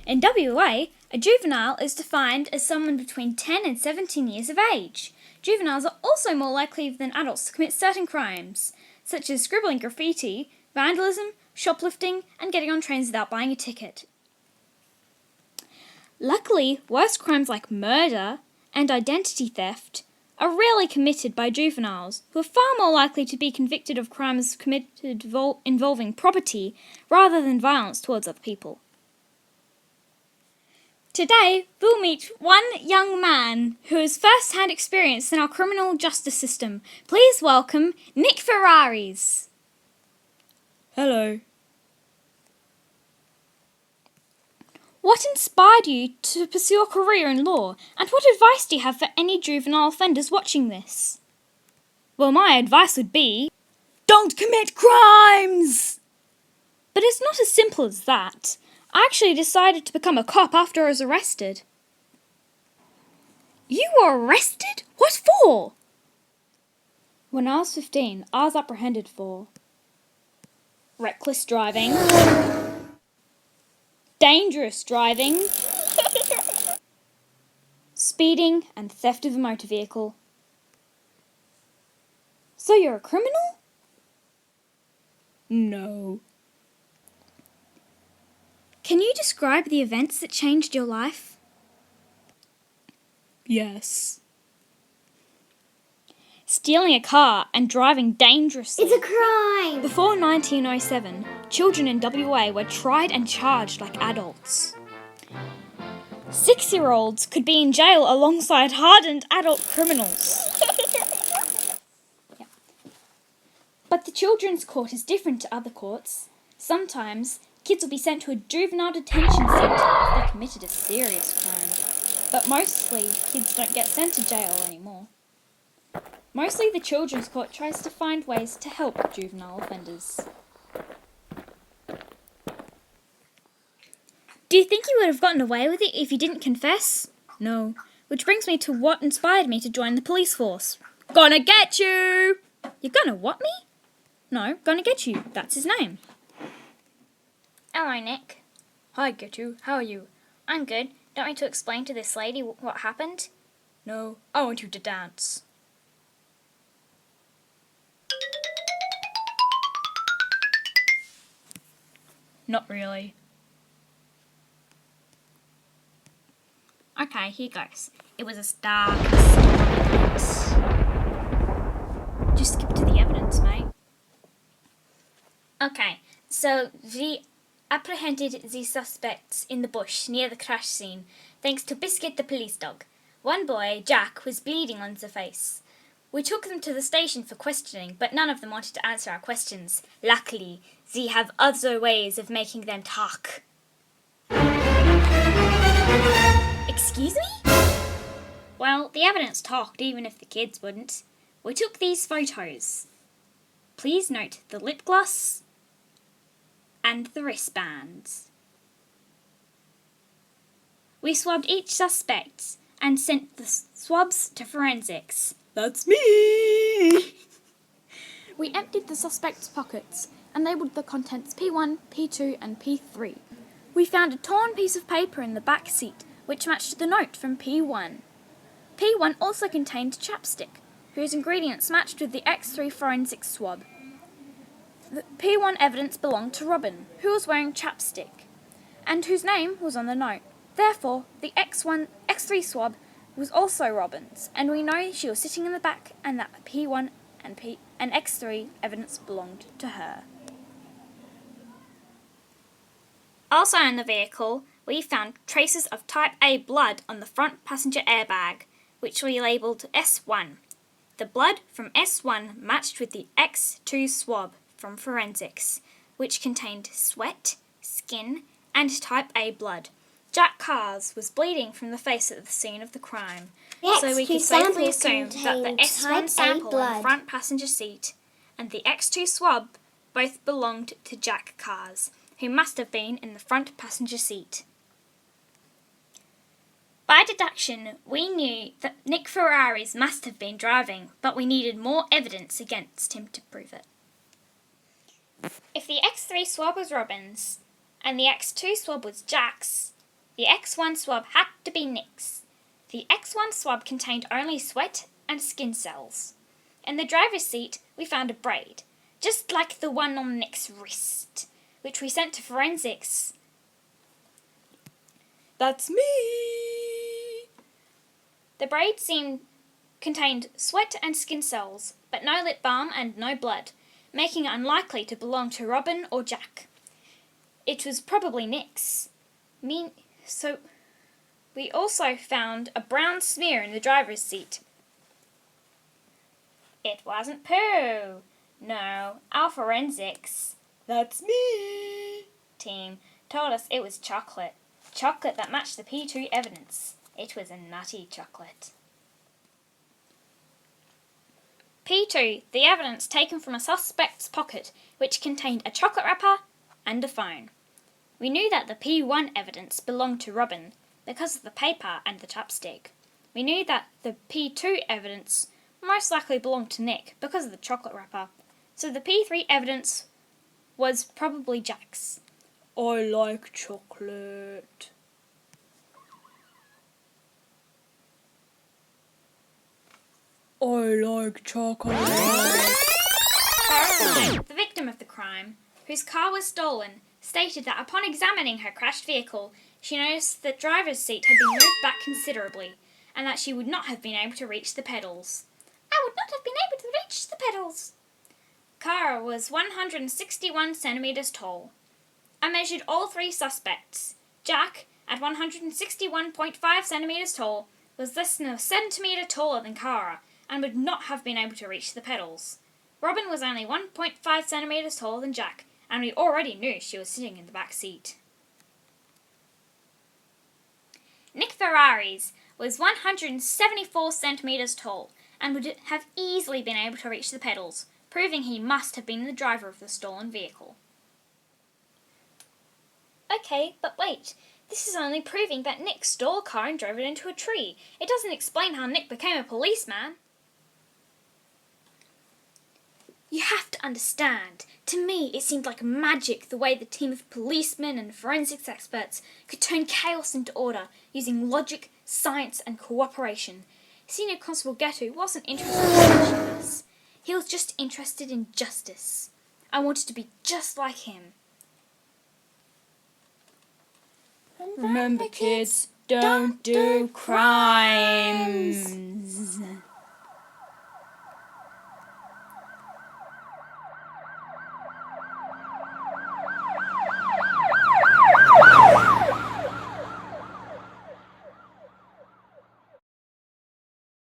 In WA, a juvenile is defined as someone between 10 and 17 years of age. Juveniles are also more likely than adults to commit certain crimes, such as scribbling graffiti, vandalism, shoplifting, and getting on trains without buying a ticket. Luckily, worse crimes like murder and identity theft are rarely committed by juveniles, who are far more likely to be convicted of crimes committed involving property rather than violence towards other people. Today, we'll meet one young man who has first-hand experience in our criminal justice system. Please welcome Nick Ferraris. Hello. What inspired you to pursue a career in law, and what advice do you have for any juvenile offenders watching this? Well, my advice would be, don't commit crimes! But it's not as simple as that. I actually decided to become a cop after I was arrested. You were arrested? What for? When I was 15, I was apprehended for reckless driving, dangerous driving, speeding, and theft of a motor vehicle. So you're a criminal? No. Can you describe the events that changed your life? Yes. Stealing a car and driving dangerously. It's a crime! Before 1907, children in WA were tried and charged like adults. 6-year-olds could be in jail alongside hardened adult criminals. Yeah. But the children's court is different to other courts. Sometimes, kids will be sent to a juvenile detention centre if they committed a serious crime. But mostly, kids don't get sent to jail anymore. Mostly the children's court tries to find ways to help juvenile offenders. Do you think you would have gotten away with it if you didn't confess? No. Which brings me to what inspired me to join the police force. Gonna get you! You're gonna what me? No, gonna get you. That's his name. Hello, Nick. Hi, Get You. How are you? I'm good. Don't want me to explain to this lady what happened? No, I want you to dance. Not really. Okay, here goes. It was a dark, stormy night. Just skip to the evidence, mate. Okay, so we apprehended the suspects in the bush near the crash scene, thanks to Biscuit the police dog. One boy, Jack, was bleeding on the face. We took them to the station for questioning, but none of them wanted to answer our questions. Luckily, they have other ways of making them talk. Excuse me? Well, the evidence talked, even if the kids wouldn't. We took these photos. Please note the lip gloss and the wristbands. We swabbed each suspect and sent the swabs to forensics. That's me! We emptied the suspect's pockets and labelled the contents P1, P2 and P3. We found a torn piece of paper in the back seat which matched the note from P1. P1 also contained chapstick, whose ingredients matched with the X3 forensic swab. The P1 evidence belonged to Robin, who was wearing chapstick, and whose name was on the note. Therefore, the X3 swab was also Robin's, and we know she was sitting in the back and that P1 and X3 evidence belonged to her. Also in the vehicle, we found traces of type A blood on the front passenger airbag, which we labelled S1. The blood from S1 matched with the X2 swab from forensics, which contained sweat, skin, and type A blood. Jack Cars was bleeding from the face at the scene of the crime, so we could safely assume that the S1 sample on the front passenger seat and the X2 swab both belonged to Jack Cars, who must have been in the front passenger seat. By deduction, we knew that Nick Ferraris must have been driving, but we needed more evidence against him to prove it. If the X3 swab was Robin's and the X2 swab was Jack's, The X1 swab had to be Nick's. The X1 swab contained only sweat and skin cells. In the driver's seat, we found a braid, just like the one on Nick's wrist, which we sent to forensics. That's me. The braid contained sweat and skin cells, but no lip balm and no blood, making it unlikely to belong to Robin or Jack. It was probably Nick's. So we also found a brown smear in the driver's seat. It wasn't poo. No, our forensics That's me. team told us it was chocolate. Chocolate that matched the P2 evidence. It was a nutty chocolate. P2, the evidence taken from a suspect's pocket, which contained a chocolate wrapper and a phone. We knew that the P1 evidence belonged to Robin because of the paper and the chapstick. We knew that the P2 evidence most likely belonged to Nick because of the chocolate wrapper. So the P3 evidence was probably Jack's. I like chocolate. I like chocolate. The victim of the crime, whose car was stolen, stated that upon examining her crashed vehicle, she noticed the driver's seat had been moved back considerably, and that she would not have been able to reach the pedals. I would not have been able to reach the pedals. Cara was 161 centimetres tall. I measured all three suspects. Jack, at 161.5 centimetres tall, was less than a centimetre taller than Cara, and would not have been able to reach the pedals. Robin was only 1.5 centimetres taller than Jack, and we already knew she was sitting in the back seat. Nick Ferraris was 174 centimetres tall, and would have easily been able to reach the pedals, proving he must have been the driver of the stolen vehicle. Okay, but wait. This is only proving that Nick stole a car and drove it into a tree. It doesn't explain how Nick became a policeman. You have to understand. To me, it seemed like magic the way the team of policemen and forensics experts could turn chaos into order using logic, science, and cooperation. Senior Constable Ghetto wasn't interested in teaching us. He was just interested in justice. I wanted to be just like him. Remember, kids, don't do crimes.